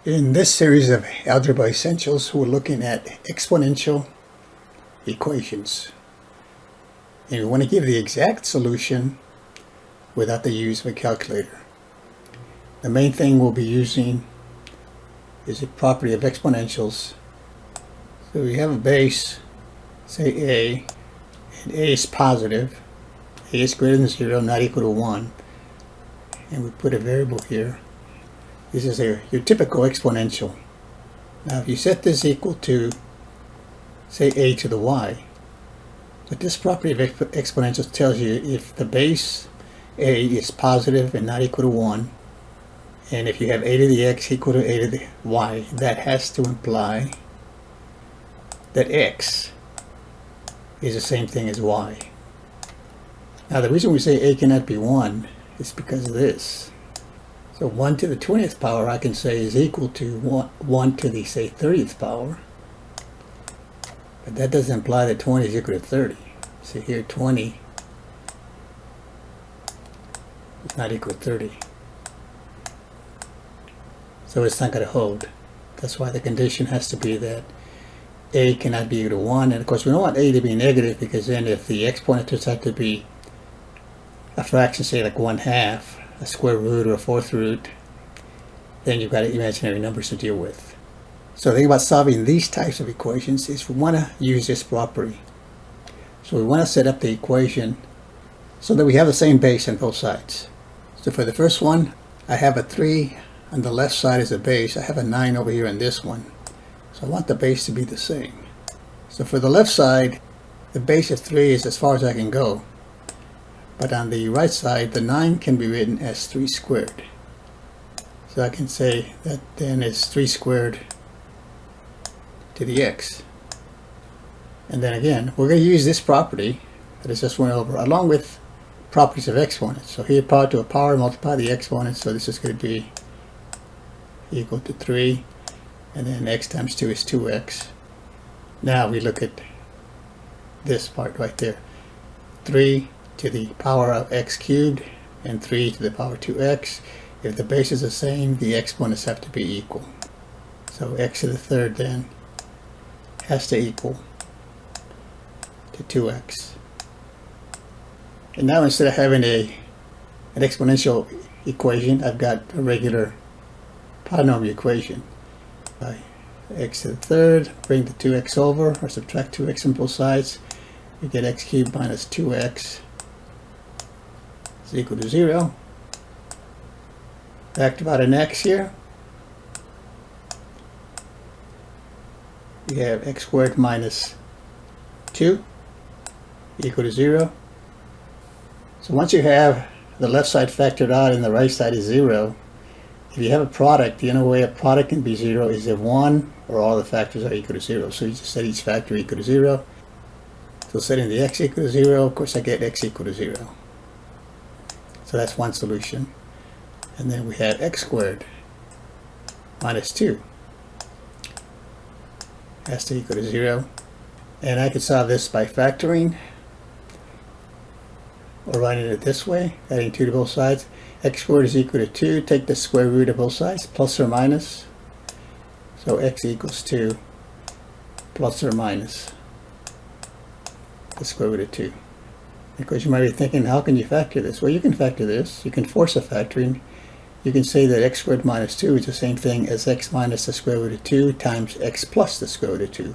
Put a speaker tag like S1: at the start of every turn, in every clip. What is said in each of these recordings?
S1: In this series of Algebra Essentials, we're looking at exponential equations. And we want to give the exact solution without the use of a calculator. The main thing we'll be using is a property of exponentials. So we have a base, say A, and A is positive. A is greater than 0, not equal to 1. And we put a variable here. This is your typical exponential. Now if you set this equal to, say, a to the y, but this property of exponentials tells you if the base a is positive and not equal to 1, and if you have a to the x equal to a to the y, that has to imply that x is the same thing as y. Now the reason we say a cannot be 1 is because of this. So 1 to the 20th power I can say is equal to 1 to the, say, 30th power. But that doesn't imply that 20 is equal to 30. See here, 20 is not equal to 30. So it's not going to hold. That's why the condition has to be that a cannot be equal to 1. And of course we don't want a to be negative, because then if the exponent turns out to be a fraction, say like 1/2, a square root or a fourth root, then you've got imaginary numbers to deal with. So the thing about solving these types of equations is we want to use this property. So we want to set up the equation so that we have the same base on both sides. So for the first one, I have a 3 on the left side as a base. I have a 9 over here on this one. So I want the base to be the same. So for the left side, the base of 3 is as far as I can go. But on the right side, the 9 can be written as 3 squared. So I can say that then is 3 squared to the x. And then again, we're going to use this property that I just went over, along with properties of exponents. So here, power to a power, multiply the exponents. So this is going to be equal to 3. And then x times 2 is 2x. Now we look at this part right there. 3 to the power of x cubed and 3 to the power 2x. If the base is the same, the exponents have to be equal. So x to the third then has to equal to 2x. And now instead of having an exponential equation, I've got a regular polynomial equation. By x to the third, bring the 2x over, or subtract 2x on both sides, you get x cubed minus 2x is equal to 0. Factor out an x here. We have x squared minus 2 equal to 0. So once you have the left side factored out and the right side is 0, if you have a product, the only way a product can be 0 is if one or all the factors are equal to 0. So you just set each factor equal to 0. So setting the x equal to 0, of course I get x equal to 0. So that's one solution. And then we have x squared minus 2 has to equal to 0. And I could solve this by factoring, or writing it this way, adding 2 to both sides. X squared is equal to 2. Take the square root of both sides, plus or minus. So x equals 2 plus or minus the square root of 2. Because you might be thinking, how can you factor this? Well, you can factor this. You can force a factoring. You can say that x squared minus 2 is the same thing as x minus the square root of 2 times x plus the square root of 2.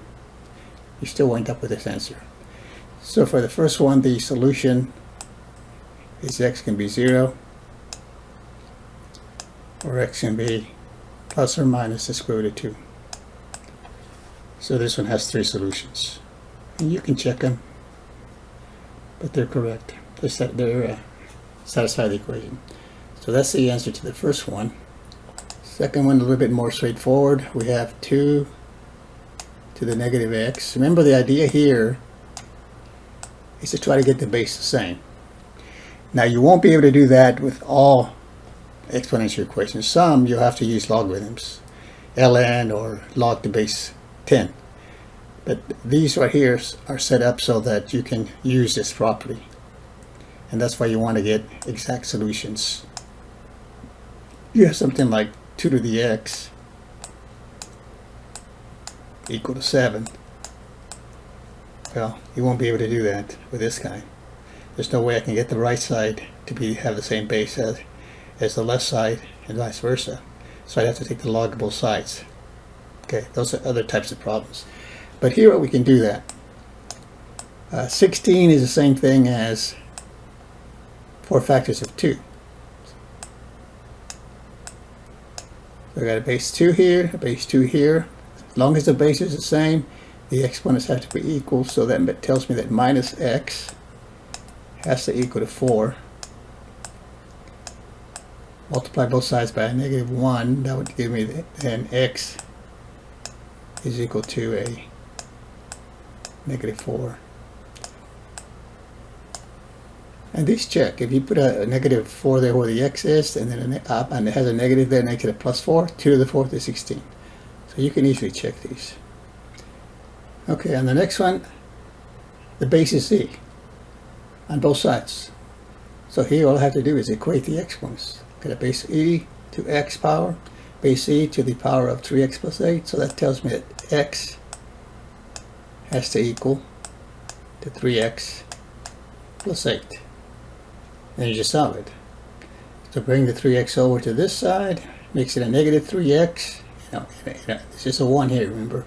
S1: You still wind up with this answer. So for the first one, the solution is x can be 0, or x can be plus or minus the square root of 2. So this one has 3 solutions. And you can check them, but they're correct. They satisfy the equation. So that's the answer to the first one. Second one, a little bit more straightforward. We have 2 to the negative x. Remember, the idea here is to try to get the base the same. Now you won't be able to do that with all exponential equations. Some you'll have to use logarithms, ln or log to base 10. But these right here are set up so that you can use this property. And that's why you want to get exact solutions. You have something like 2 to the x equal to 7. Well, you won't be able to do that with this guy. There's no way I can get the right side to have the same base as the left side, and vice versa. So I'd have to take the log of both sides. Okay, those are other types of problems. But here we can do that. 16 is the same thing as 4 factors of 2. So I got a base 2 here, a base 2 here. As long as the base is the same, the exponents have to be equal, so that tells me that minus x has to equal to 4. Multiply both sides by a negative 1, that would give me then x is equal to a negative 4. And these check. If you put a negative 4 there where the x is, and then and it has a negative there, makes it a plus 4, 2 to the 4th is 16. So you can easily check these. Okay, on the next one, the base is e on both sides. So here all I have to do is equate the exponents. Get a base e to x power, base e to the power of 3x plus 8. So that tells me that x has to equal to 3x plus 8. Then you just solve it. So bring the 3x over to this side, makes it a negative 3x. It's just a 1 here, remember.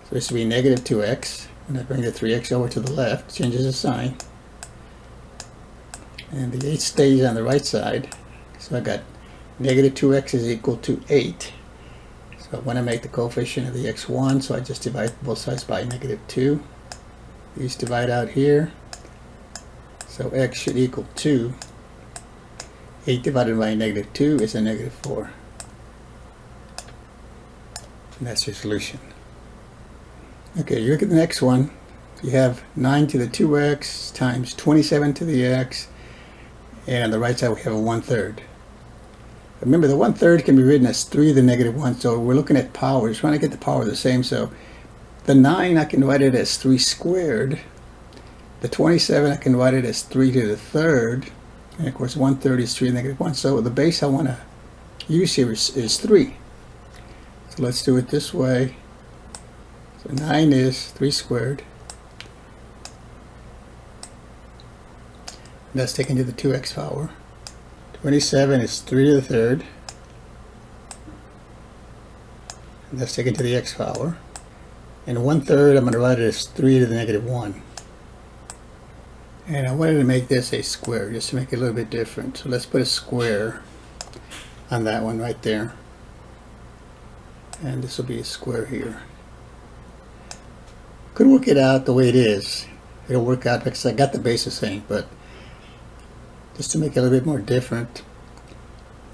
S1: So this will be negative 2x. When I bring the 3x over to the left, changes the sign. And the 8 stays on the right side. So I got negative 2x is equal to 8. So I want to make the coefficient of the x 1, so I just divide both sides by negative 2. These divide out here. So x should equal 2. 8 divided by negative 2 is a negative 4. And that's your solution. Okay, you look at the next one. You have 9 to the 2x times 27 to the x. And on the right side we have a 1/3. Remember, the 1/3 can be written as 3 to the negative 1. So we're looking at powers, trying to get the power the same. So the 9, I can write it as 3 squared. The 27, I can write it as 3 to the 3rd. And of course 1/3 is 3 to the negative 1. So the base I want to use here is 3. So let's do it this way. So 9 is 3 squared. That's taken to the 2x power. 27 is 3 to the 3rd. And that's taken to the x power. And 1/3, I'm going to write it as 3 to the negative 1. And I wanted to make this a square, just to make it a little bit different. So let's put a square on that one right there. And this will be a square here. Could work it out the way it is. It'll work out because I got the base the same, but just to make it a little bit more different,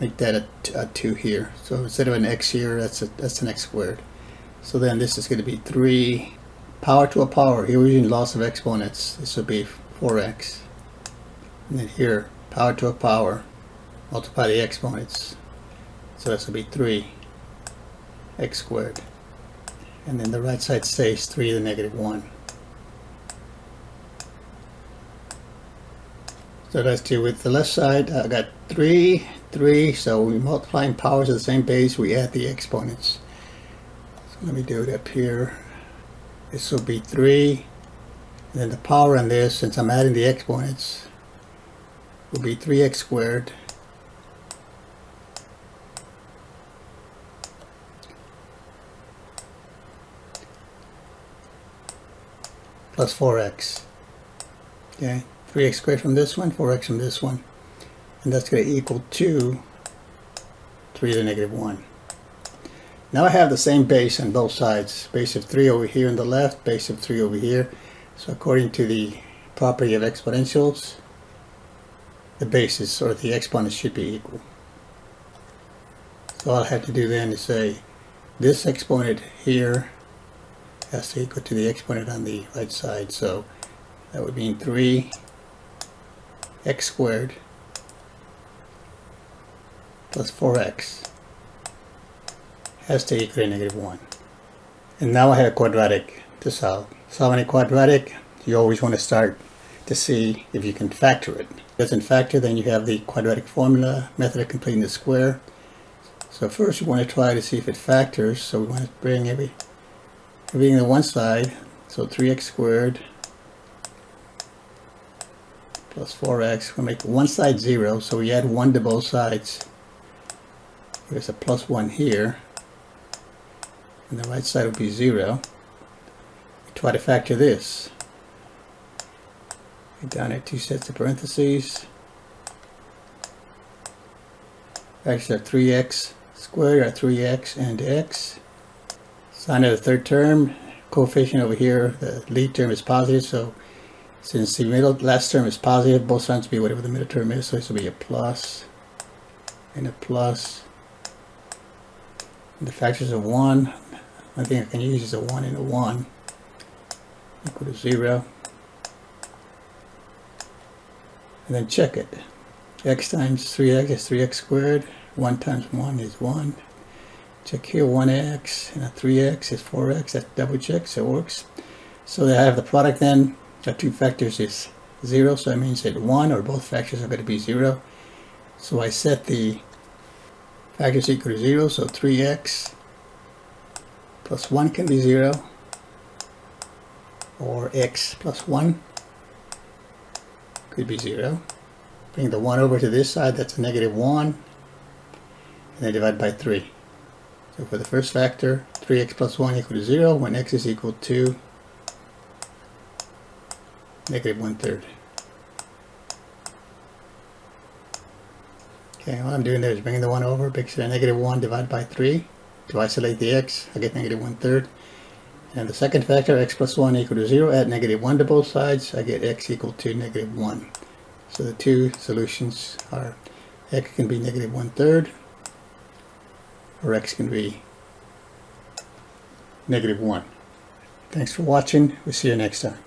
S1: make that a 2 here. So instead of an x here, that's an x squared. So then this is going to be 3 power to a power. Here we're using loss of exponents. This will be 4x. And then here, power to a power, multiply the exponents. So this will be 3x squared. And then the right side stays 3 to the negative 1. So let's do with the left side. I got 3, 3. So we're multiplying powers of the same base. We add the exponents. So let me do it up here. This will be 3. And then the power on this, since I'm adding the exponents, will be 3x squared plus 4x. Okay, 3x squared from this one, 4x from this one. And that's going to equal to 3 to the negative 1. Now I have the same base on both sides. Base of 3 over here on the left, base of 3 over here. So according to the property of exponentials, the bases or the exponents should be equal. So all I have to do then is say this exponent here has to equal to the exponent on the right side. So that would mean 3x squared plus 4x has to equal to negative 1. And now I have a quadratic to solve. Solving a quadratic, you always want to start to see if you can factor it. If it doesn't factor, then you have the quadratic formula, method of completing the square. So first we want to try to see if it factors. So we want to bring every being the one side, so 3x squared plus 4x, we'll make one side 0, so we add 1 to both sides. There's a plus 1 here, and the right side will be 0. We try to factor this. Get down at 2 sets of parentheses. Factors are 3x squared are 3x and x. Sign of the third term, coefficient over here, the lead term is positive, so since the last term is positive, both sides will be whatever the middle term is, so this will be a plus and a plus. And the factors of 1, one thing I can use is a 1 and a 1 equal to 0. And then check it. X times 3x is 3x squared. 1 times 1 is 1. Check here, 1x and a 3x is 4x. That's double check, so it works. So I have the product then of two factors is 0, so that means that one or both factors are going to be 0. So I set the factors equal to 0, so 3x plus 1 can be 0, or x plus 1 could be 0. Bring the 1 over to this side, that's a negative 1, and then divide by 3. So for the first factor, 3x plus 1 equal to 0 when x is equal to negative 1/3. Okay, all I'm doing there is bringing the 1 over, makes it a negative 1 divided by 3. To isolate the x, I get negative 1/3. And the second factor, x plus 1 equal to 0, add negative 1 to both sides, I get x equal to negative 1. So the two solutions are x can be negative 1/3, or x can be negative 1. Thanks for watching. We'll see you next time.